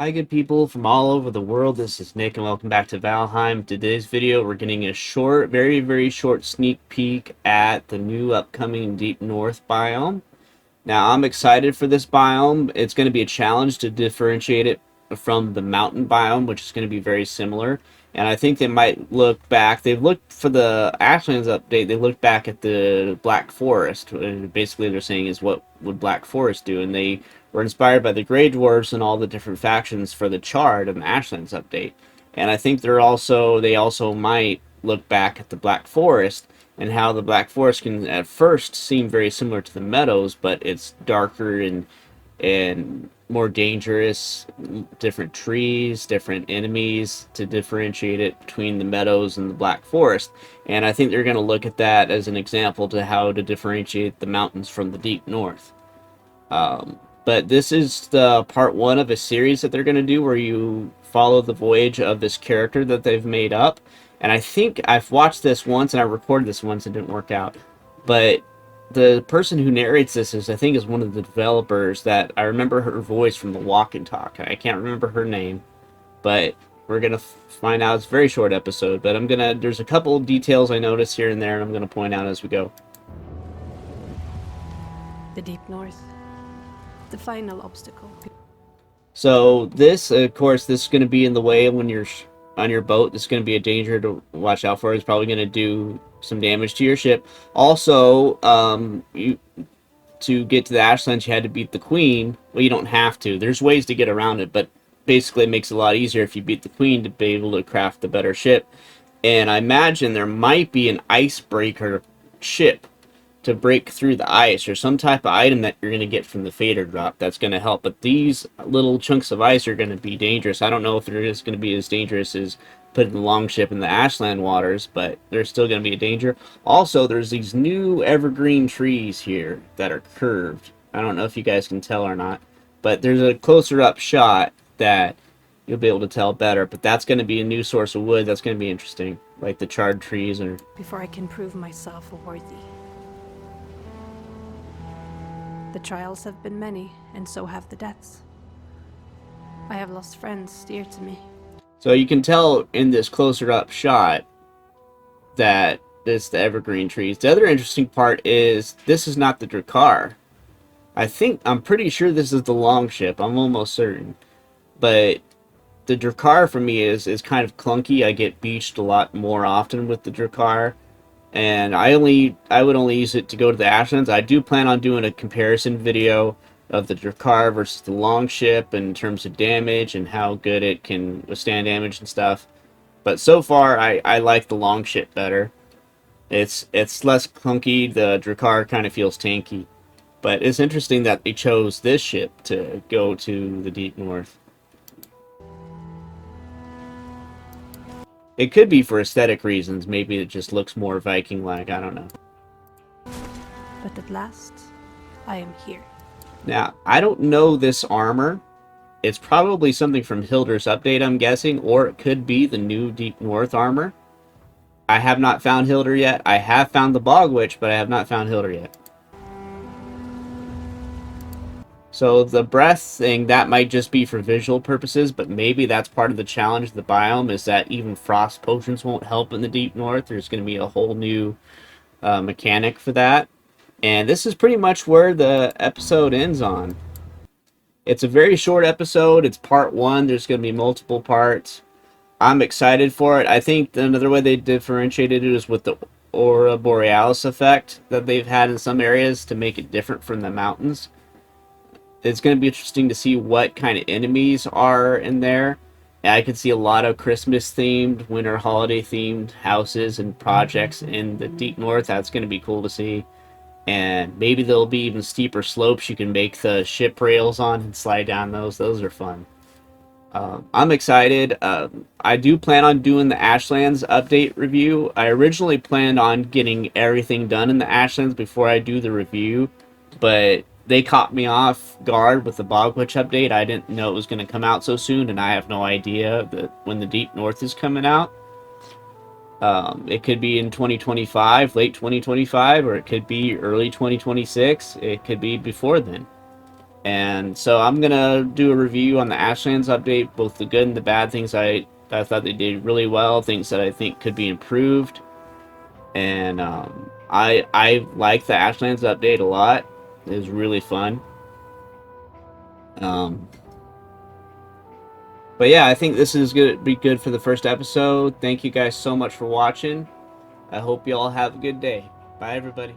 Hi good people from all over the world, this is Nick and welcome back to Valheim. Today's video we're getting a short, very short sneak peek at the new upcoming Deep North biome. Now I'm excited for this biome. It's going to be a challenge to differentiate it from the mountain biome, which is going to be very similar. And I think they might look back. They've looked for the Ashlands update. They looked back at the Black Forest. Basically, they're saying is what would Black Forest do, and they were inspired by the Grey Dwarfs and all the different factions for the Charred and the Ashlands update. And I think they also might look back at the Black Forest and how the Black Forest can at first seem very similar to the Meadows, but it's darker and more dangerous, different trees, different enemies to differentiate it between the Meadows and the Black Forest. And I think they're going to look at that as an example to how to differentiate the mountains from the Deep North. But this is the part one of a series that they're going to do where you follow the voyage of this character that they've made up. And I think I've watched this once and I recorded this once and it didn't work out. But the person who narrates this I think is one of the developers that I remember her voice from the Walk and Talk. I can't remember her name, but we're going to find out. It's a very short episode, but there's a couple of details I noticed here and there and I'm going to point out as we go. The Deep North. The final obstacle. So this, of course, this is going to be in the way when you're on your boat. This is going to be a danger to watch out for. It's probably going to do some damage to your ship. Also, to get to the Ashlands, you had to beat the Queen. Well, you don't have to. There's ways to get around it, but basically it makes it a lot easier if you beat the Queen to be able to craft a better ship. And I imagine there might be an icebreaker ship to break through the ice, or some type of item that you're going to get from the fader drop that's going to help. But these little chunks of ice are going to be dangerous. I don't know if they're just going to be as dangerous as putting the longship in the Ashland waters, but they're still going to be a danger. Also, there's these new evergreen trees here that are curved. I don't know if you guys can tell or not, but there's a closer up shot that you'll be able to tell better. But that's going to be a new source of wood. That's going to be interesting, like the charred trees. Or before I can prove myself worthy. The trials have been many, and so have the deaths. I have lost friends dear to me. So you can tell in this closer up shot that it's the evergreen trees. The other interesting part is this is not the Drakkar. I'm pretty sure this is the longship. I'm almost certain. But the Drakkar for me is kind of clunky. I get beached a lot more often with the Drakkar. And I would only use it to go to the Ashlands. I do plan on doing a comparison video of the Drakkar versus the longship in terms of damage and how good it can withstand damage and stuff. But so far, I like the longship better. It's less clunky. The Drakkar kind of feels tanky. But it's interesting that they chose this ship to go to the Deep North. It could be for aesthetic reasons. Maybe it just looks more Viking-like. I don't know. But at last, I am here. Now, I don't know this armor. It's probably something from Hilder's update, I'm guessing, or it could be the new Deep North armor. I have not found Hilder yet. I have found the bogwitch, but I have not found Hilder yet. So the breath thing, that might just be for visual purposes, but maybe that's part of the challenge of the biome, is that even frost potions won't help in the Deep North. There's going to be a whole new mechanic for that. And this is pretty much where the episode ends on. It's a very short episode. It's part one. There's going to be multiple parts. I'm excited for it. I think another way they differentiated it is with the Aurora Borealis effect that they've had in some areas to make it different from the mountains. It's going to be interesting to see what kind of enemies are in there. And I could see a lot of Christmas-themed, winter holiday-themed houses and projects in the Deep North. That's going to be cool to see. And maybe there'll be even steeper slopes you can make the ship rails on and slide down those. Those are fun. I'm excited. I do plan on doing the Ashlands update review. I originally planned on getting everything done in the Ashlands before I do the review, but they caught me off guard with the bogwitch update. I didn't know it was going to come out so soon, and I have no idea that when the Deep North is coming out. It could be in 2025, late 2025, or it could be early 2026. It could be before then. And so I'm gonna do a review on the Ashlands update, both the good and the bad things I thought they did really well, things that I think could be improved. And I like the Ashlands update a lot. It was really fun. Um, but yeah, I think this is gonna be good for the first episode. Thank you guys so much for watching. I hope you all have a good day. Bye, everybody.